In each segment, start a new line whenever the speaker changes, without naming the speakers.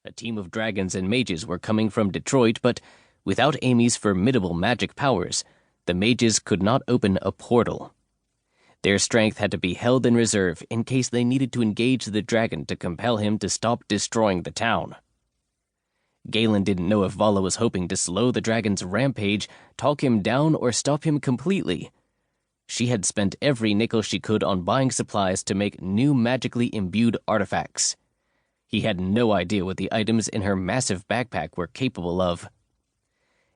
A team of dragons and mages were coming from Detroit, but without Amy's formidable magic powers, the mages could not open a portal. Their strength had to be held in reserve in case they needed to engage the dragon to compel him to stop destroying the town. Galen didn't know if Vala was hoping to slow the dragon's rampage, talk him down, or stop him completely. She had spent every nickel she could on buying supplies to make new magically imbued artifacts. He had no idea what the items in her massive backpack were capable of.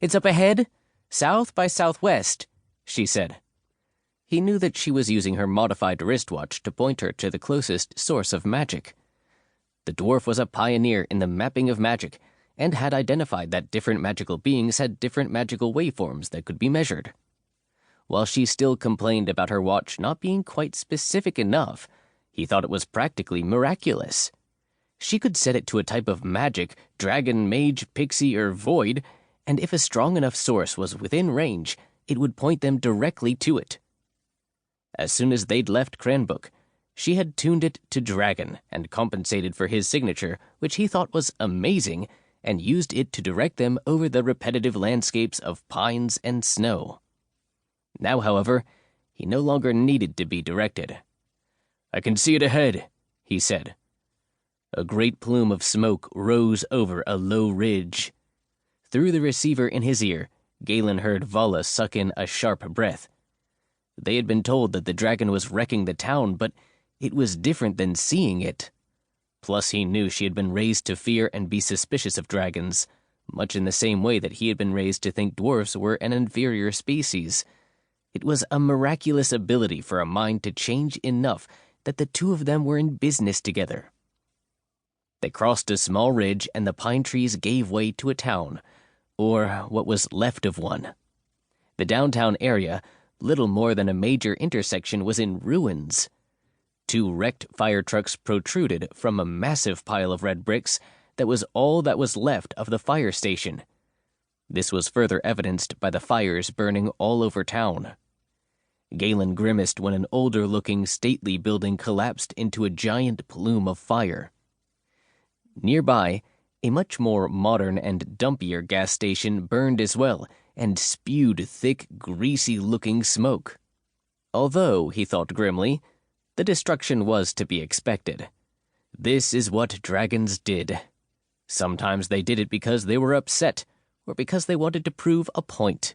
"It's up ahead, south by southwest," she said. He knew that she was using her modified wristwatch to point her to the closest source of magic. The dwarf was a pioneer in the mapping of magic, and had identified that different magical beings had different magical waveforms that could be measured. While she still complained about her watch not being quite specific enough, he thought it was practically miraculous. She could set it to a type of magic, dragon, mage, pixie, or void, and if a strong enough source was within range, it would point them directly to it. As soon as they'd left Cranbook, she had tuned it to dragon and compensated for his signature, which he thought was amazing, and used it to direct them over the repetitive landscapes of pines and snow. Now, however, he no longer needed to be directed. "I can see it ahead," he said. A great plume of smoke rose over a low ridge. Through the receiver in his ear, Galen heard Vala suck in a sharp breath. They had been told that the dragon was wrecking the town, but it was different than seeing it. Plus, he knew she had been raised to fear and be suspicious of dragons, much in the same way that he had been raised to think dwarves were an inferior species. It was a miraculous ability for a mind to change enough that the two of them were in business together. They crossed a small ridge, and the pine trees gave way to a town, or what was left of one. The downtown area, little more than a major intersection, was in ruins. Two wrecked fire trucks protruded from a massive pile of red bricks that was all that was left of the fire station. This was further evidenced by the fires burning all over town. Galen grimaced when an older-looking, stately building collapsed into a giant plume of fire. Nearby, a much more modern and dumpier gas station burned as well, and spewed thick, greasy-looking smoke. Although, he thought grimly, the destruction was to be expected. This is what dragons did. Sometimes they did it because they were upset, or because they wanted to prove a point.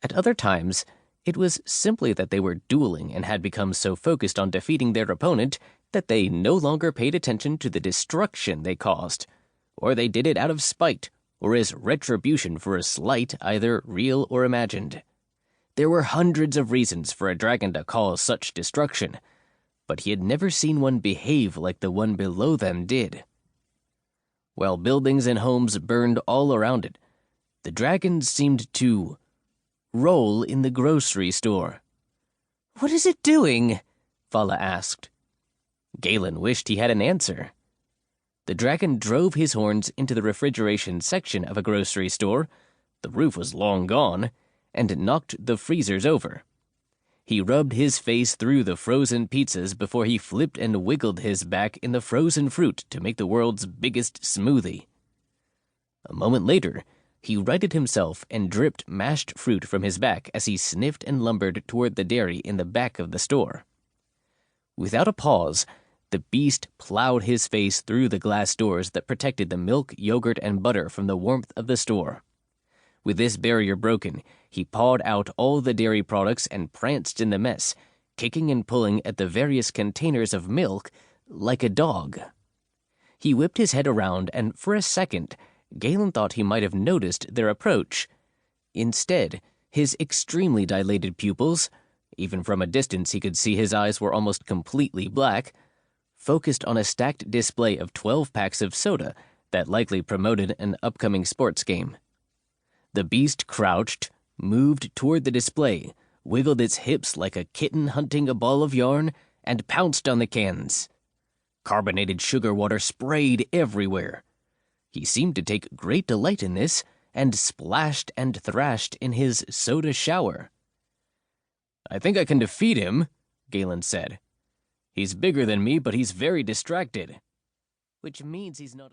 At other times, it was simply that they were dueling and had become so focused on defeating their opponent that they no longer paid attention to the destruction they caused, or they did it out of spite, or as retribution for a slight, either real or imagined. There were hundreds of reasons for a dragon to cause such destruction, but he had never seen one behave like the one below them did. While buildings and homes burned all around it, the dragon seemed to roll in the grocery store. "What is it doing?" Vala asked. Galen wished he had an answer. The dragon drove his horns into the refrigeration section of a grocery store, the roof was long gone, and knocked the freezers over. He rubbed his face through the frozen pizzas before he flipped and wiggled his back in the frozen fruit to make the world's biggest smoothie. A moment later, he righted himself and dripped mashed fruit from his back as he sniffed and lumbered toward the dairy in the back of the store. Without a pause, the beast plowed his face through the glass doors that protected the milk, yogurt, and butter from the warmth of the store. With this barrier broken, he pawed out all the dairy products and pranced in the mess, kicking and pulling at the various containers of milk like a dog. He whipped his head around, and for a second, Galen thought he might have noticed their approach. Instead, his extremely dilated pupils, even from a distance he could see his eyes were almost completely black, focused on a stacked display of 12 packs of soda that likely promoted an upcoming sports game. The beast crouched, moved toward the display, wiggled its hips like a kitten hunting a ball of yarn, and pounced on the cans. Carbonated sugar water sprayed everywhere. He seemed to take great delight in this, and splashed and thrashed in his soda shower. "I think I can defeat him," Galen said. "He's bigger than me, but he's very distracted." Which means he's not a